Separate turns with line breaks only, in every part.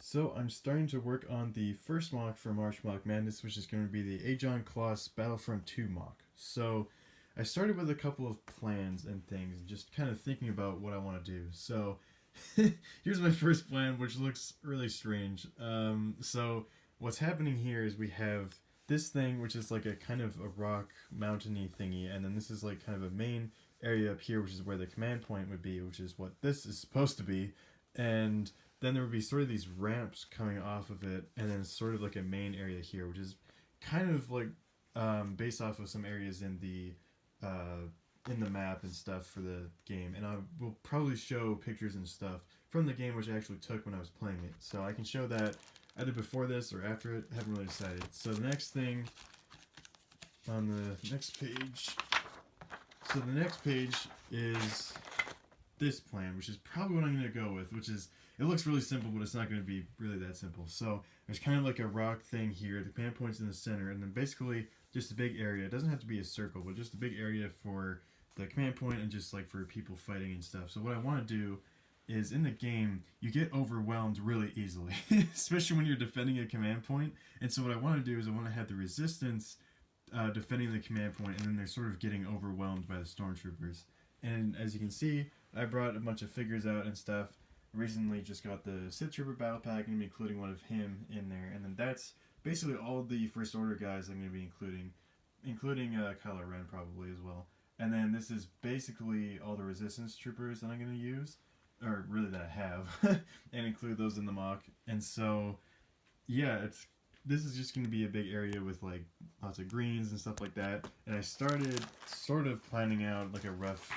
So I'm starting to work on the first mock for March Moc Madness, which is going to be the Ajan Kloss Battlefront 2 mock. So I started with a couple of plans and things, just kind of thinking about what I want to do. So here's my first plan, which looks really strange. So what's happening here is we have this thing, which is like a kind of a rock mountainy thingy, and then this is like kind of a main area up here, which is where the command point would be, which is what this is supposed to be, and then there would be sort of these ramps coming off of it, and then sort of like a main area here, which is kind of like based off of some areas in the map and stuff for the game. And I will probably show pictures and stuff from the game, which I actually took when I was playing it. So I can show that either before this or after it. I haven't really decided. So the next thing on the next page. So the next page is this plan, which is probably what I'm going to go with, which is, it looks really simple, but it's not going to be really that simple. So there's kind of like a rock thing here. The command point's in the center, and then basically just a big area. It doesn't have to be a circle, but just a big area for the command point and just like for people fighting and stuff. So what I want to do is, in the game, you get overwhelmed really easily, especially when you're defending a command point. And so what I want to do is I want to have the resistance defending the command point, and then they're sort of getting overwhelmed by the stormtroopers. And as you can see, I brought a bunch of figures out and stuff. Recently just got the Sith Trooper battle pack, and I'm including one of him in there. And then that's basically all the First Order guys I'm going to be including Kylo Ren probably as well. And then this is basically all the Resistance Troopers that I'm going to use, or really that I have, and include those in the mock. And so, yeah, this is just going to be a big area with like lots of greens and stuff like that. And I started sort of planning out like a rough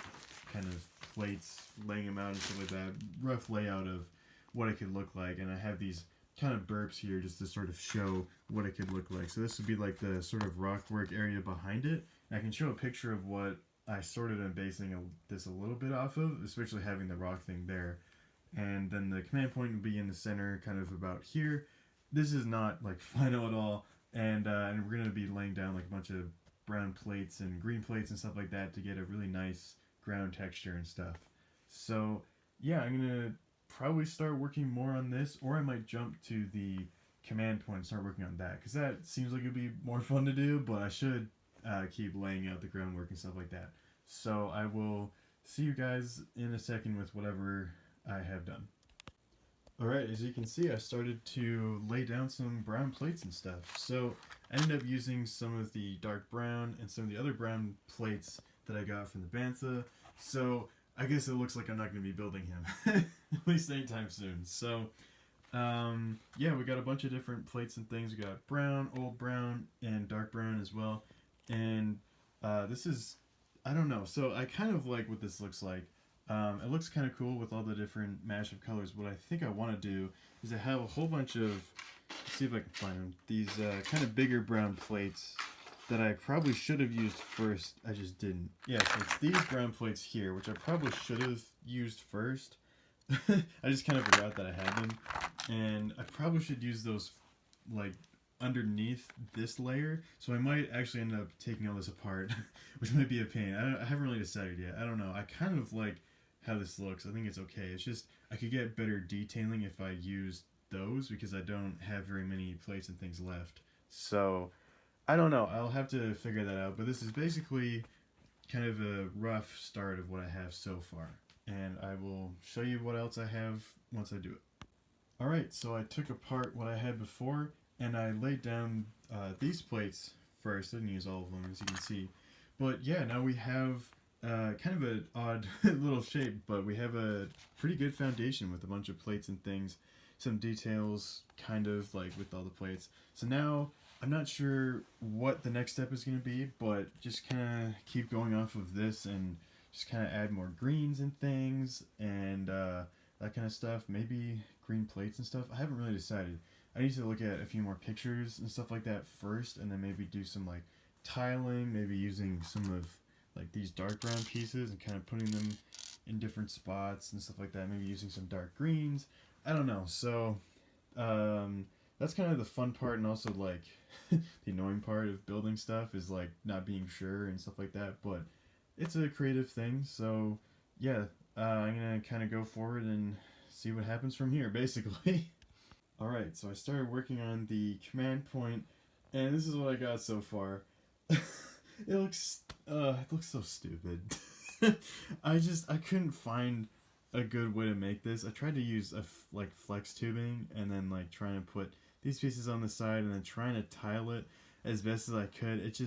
kind of plates, laying them out and stuff like that, rough layout of what it could look like. And I have these kind of burps here just to sort of show what it could look like. So this would be like the sort of rock work area behind it. And I can show a picture of what I sort of am basing this a little bit off of, especially having the rock thing there. And then the command point would be in the center, kind of about here. This is not like final at all, and we're going to be laying down like a bunch of brown plates and green plates and stuff like that to get a really nice ground texture and stuff. So yeah, I'm going to probably start working more on this, or I might jump to the command point and start working on that, because that seems like it'd be more fun to do, but I should keep laying out the groundwork and stuff like that. So I will see you guys in a second with whatever I have done. Alright, as you can see, I started to lay down some brown plates and stuff. So I ended up using some of the dark brown and some of the other brown plates that I got from the Bantha. So I guess it looks like I'm not going to be building him, at least anytime soon. So yeah, we got a bunch of different plates and things. We got brown, old brown, and dark brown as well. And this is, I don't know, so I kind of like what this looks like. It looks kind of cool with all the different mash of colors. What I think I want to do is I have a whole bunch of, let's see if I can find them, these kind of bigger brown plates that I probably should have used first. I just didn't. Yeah, so it's these brown plates here, which I probably should have used first. I just kind of forgot that I had them. And I probably should use those like underneath this layer, so I might actually end up taking all this apart, which might be a pain. I haven't really decided yet. I don't know. I kind of like how this looks. I think it's okay. It's just I could get better detailing if I used those, because I don't have very many plates and things left. So I don't know. I'll have to figure that out. But this is basically kind of a rough start of what I have so far, and I will show you what else I have once I do it. Alright, so I took apart what I had before, and I laid down these plates first. I didn't use all of them, as you can see. But yeah, now we have kind of an odd little shape, but we have a pretty good foundation with a bunch of plates and things. Some details, kind of, like with all the plates. So now, I'm not sure what the next step is going to be, but just kind of keep going off of this and just kind of add more greens and things, and that kind of stuff. Maybe green plates and stuff. I haven't really decided. I need to look at a few more pictures and stuff like that first, and then maybe do some like tiling, maybe using some of like these dark brown pieces and kind of putting them in different spots and stuff like that, maybe using some dark greens. I don't know. So that's kind of the fun part, and also like the annoying part of building stuff is like not being sure and stuff like that, but it's a creative thing. So yeah, I'm gonna kind of go forward and see what happens from here, basically. Alright, so I started working on the command point, and this is what I got so far. It looks so stupid. I couldn't find a good way to make this. I tried to use like flex tubing and then like trying to put these pieces on the side and then trying to tile it as best as I could. It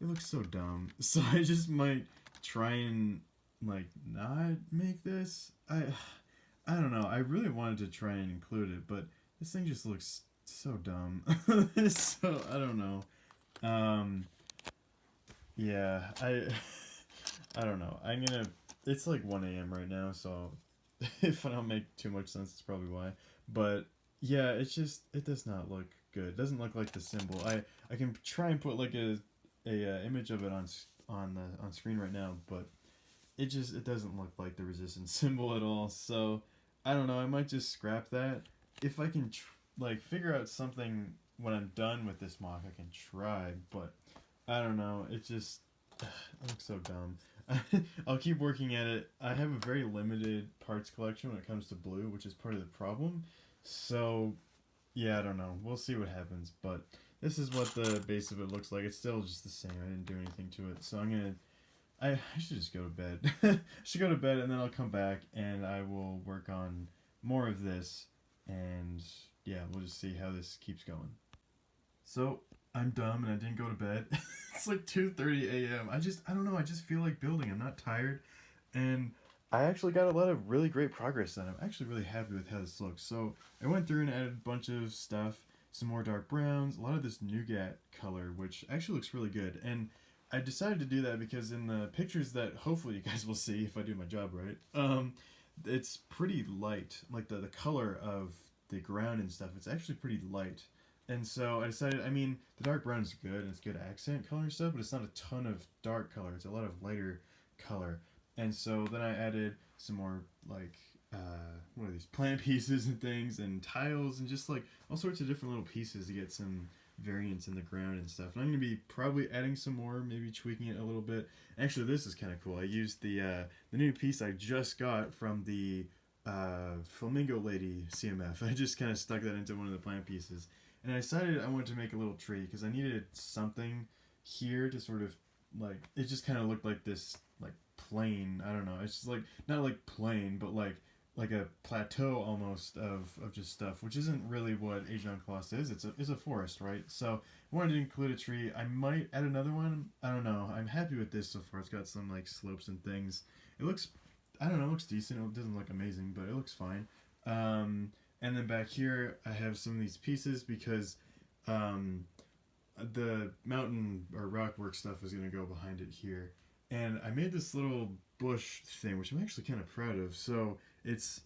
looks so dumb. So I just might try and like not make this. I don't know. I really wanted to try and include it, but this thing just looks so dumb. So I don't know. Um, yeah, I don't know. I'm gonna. It's like 1 a.m. right now, so if I don't make too much sense, it's probably why. But yeah, it does not look good. It doesn't look like the symbol. I can try and put like a image of it on screen right now, but it doesn't look like the resistance symbol at all. So I don't know. I might just scrap that. If I can like figure out something when I'm done with this mock, I can try. But I don't know. It looks so dumb. I'll keep working at it. I have a very limited parts collection when it comes to blue, which is part of the problem. So yeah, I don't know. We'll see what happens. But this is what the base of it looks like. It's still just the same. I didn't do anything to it. So I should just go to bed. I should go to bed and then I'll come back and I will work on more of this. And yeah, we'll just see how this keeps going. So I'm dumb and I didn't go to bed. It's like 2:30 a.m. I don't know. I just feel like building. I'm not tired, and I actually got a lot of really great progress done. I'm actually really happy with how this looks. So I went through and added a bunch of stuff, some more dark browns, a lot of this nougat color, which actually looks really good. And I decided to do that because in the pictures that hopefully you guys will see if I do my job right, it's pretty light. Like the color of the ground and stuff, it's actually pretty light. And so I decided, I mean, the dark brown is good and it's good accent color and stuff, but it's not a ton of dark color. It's a lot of lighter color. And so then I added some more, like, what are these, plant pieces and things and tiles and just like all sorts of different little pieces to get some variance in the ground and stuff. And I'm going to be probably adding some more, maybe tweaking it a little bit. Actually, this is kind of cool. I used the new piece I just got from the Flamingo Lady CMF. I just kind of stuck that into one of the plant pieces. And I decided I wanted to make a little tree because I needed something here to sort of like, it just kind of looked like this like plain. I don't know. It's just like not like plain, but like a plateau almost of just stuff, which isn't really what Ajan Kloss is. It's a forest, right? So I wanted to include a tree. I might add another one. I don't know. I'm happy with this so far. It's got some like slopes and things. It looks, I don't know, it looks decent. It doesn't look amazing, but it looks fine. And then back here, I have some of these pieces because the mountain or rock work stuff is going to go behind it here. And I made this little bush thing, which I'm actually kind of proud of. So it's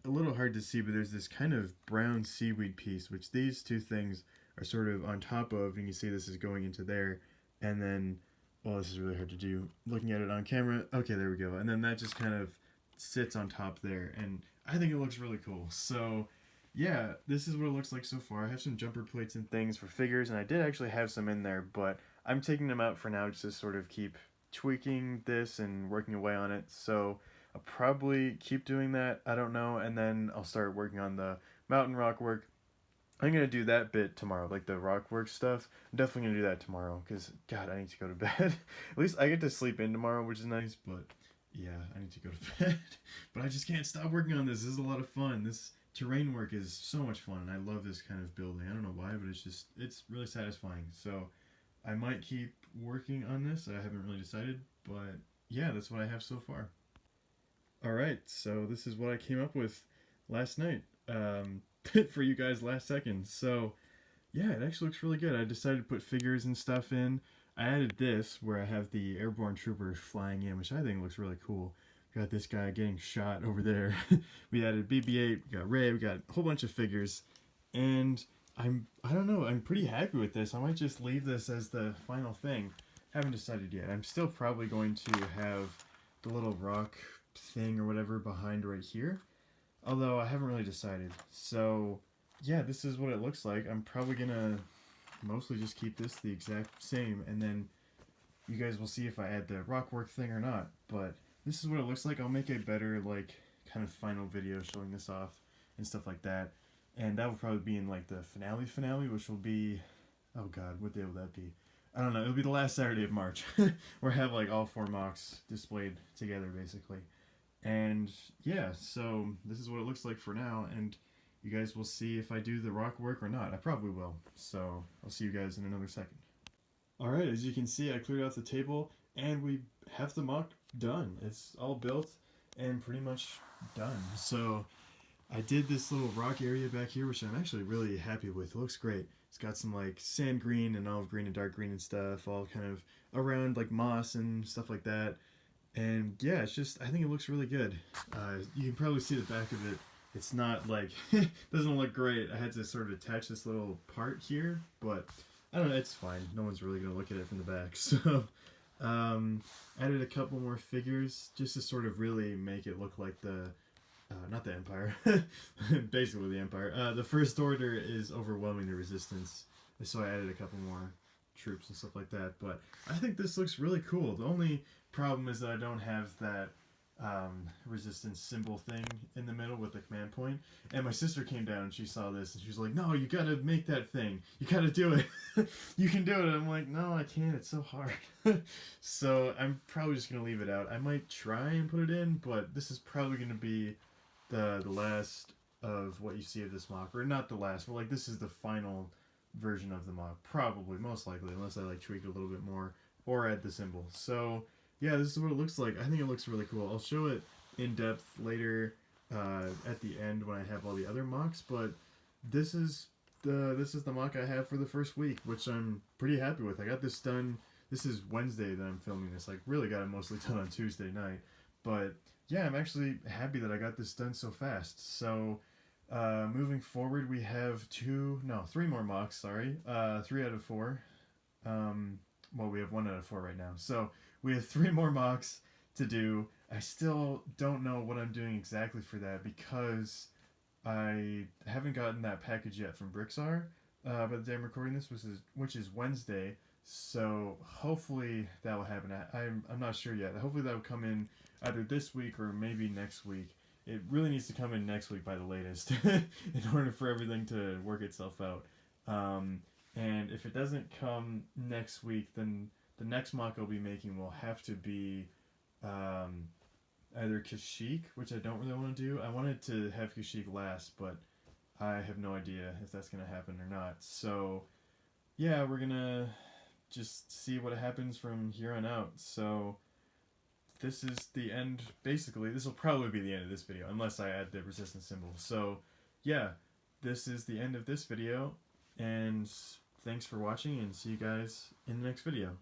a little hard to see, but there's this kind of brown seaweed piece, which these two things are sort of on top of. And you see this is going into there. And then, well, this is really hard to do looking at it on camera. Okay, there we go. And then that just kind of sits on top there. And I think it looks really cool. So yeah, this is what it looks like so far. I have some jumper plates and things for figures, and I did actually have some in there, but I'm taking them out for now just to sort of keep tweaking this and working away on it. So I'll probably keep doing that. I don't know, and then I'll start working on the mountain rock work. I'm gonna do that bit tomorrow, like the rock work stuff. I'm definitely gonna do that tomorrow because God, I need to go to bed. At least I get to sleep in tomorrow, which is nice. But yeah, I need to go to bed. But I just can't stop working on this. This is a lot of fun. This terrain work is so much fun, and I love this kind of building. I don't know why, but it's really satisfying. So I might keep working on this. I haven't really decided, but yeah, that's what I have so far. All right, so this is what I came up with last night for you guys last second. So yeah, it actually looks really good. I decided to put figures and stuff in. I added this where I have the airborne trooper flying in, which I think looks really cool. Got this guy getting shot over there. We added BB-8, we got Ray, we got a whole bunch of figures. And I don't know, I'm pretty happy with this. I might just leave this as the final thing. Haven't decided yet. I'm still probably going to have the little rock thing or whatever behind right here. Although I haven't really decided. So yeah, this is what it looks like. I'm probably gonna mostly just keep this the exact same, and then you guys will see if I add the rock work thing or not. But this is what it looks like. I'll make a better like kind of final video showing this off and stuff like that. and that will probably be in like the finale, which will be, oh god, what day will that be? I don't know. It'll be the last Saturday of March, where I have like all 4 mocks displayed together, basically. And yeah, so this is what it looks like for now, and you guys will see if I do the rock work or not. I probably will. So I'll see you guys in another second. Alright, as you can see, I cleared out the table, and we have the mock done. It's all built and pretty much done. So I did this little rock area back here, which I'm actually really happy with. It looks great. It's got some like sand green and olive green and dark green and stuff, all kind of around like moss and stuff like that. And yeah, it's just, I think it looks really good. You can probably see the back of it. It's not like, doesn't look great. I had to sort of attach this little part here, but I don't know, it's fine. No one's really going to look at it from the back. So, added a couple more figures just to sort of really make it look like the, not the Empire, basically the Empire. The First Order is overwhelming the Resistance, so I added a couple more troops and stuff like that. But I think this looks really cool. The only problem is that I don't have that resistance symbol thing in the middle with the command point. And my sister came down and she saw this and she was like, no, you gotta make that thing. You gotta do it. You can do it. And I'm like, no, I can't. It's so hard. So I'm probably just gonna leave it out. I might try and put it in, but this is probably gonna be the last of what you see of this mock. Or not the last, but like this is the final version of the mock. Probably, most likely, unless I like tweak it a little bit more or add the symbol. So yeah, this is what it looks like. I think it looks really cool. I'll show it in depth later at the end when I have all the other mocks, but this is the mock I have for the first week, which I'm pretty happy with. I got this done. This is Wednesday that I'm filming this. Like, really got it mostly done on Tuesday night. But yeah, I'm actually happy that I got this done so fast. So moving forward, we have 3 more mocks, sorry. 3 out of 4. Well, we have 1 out of 4 right now. So we have 3 more mocks to do. I still don't know what I'm doing exactly for that because I haven't gotten that package yet from Brixar by the day I'm recording this, which is Wednesday. So hopefully that will happen. I'm not sure yet. Hopefully that will come in either this week or maybe next week. It really needs to come in next week by the latest in order for everything to work itself out. And if it doesn't come next week, then the next mock I'll be making will have to be either Kashyyyk, which I don't really want to do. I wanted to have Kashyyyk last, but I have no idea if that's going to happen or not. So, yeah, we're going to just see what happens from here on out. So, this is the end, basically. This will probably be the end of this video, unless I add the resistance symbol. So, yeah, this is the end of this video, and thanks for watching, and see you guys in the next video.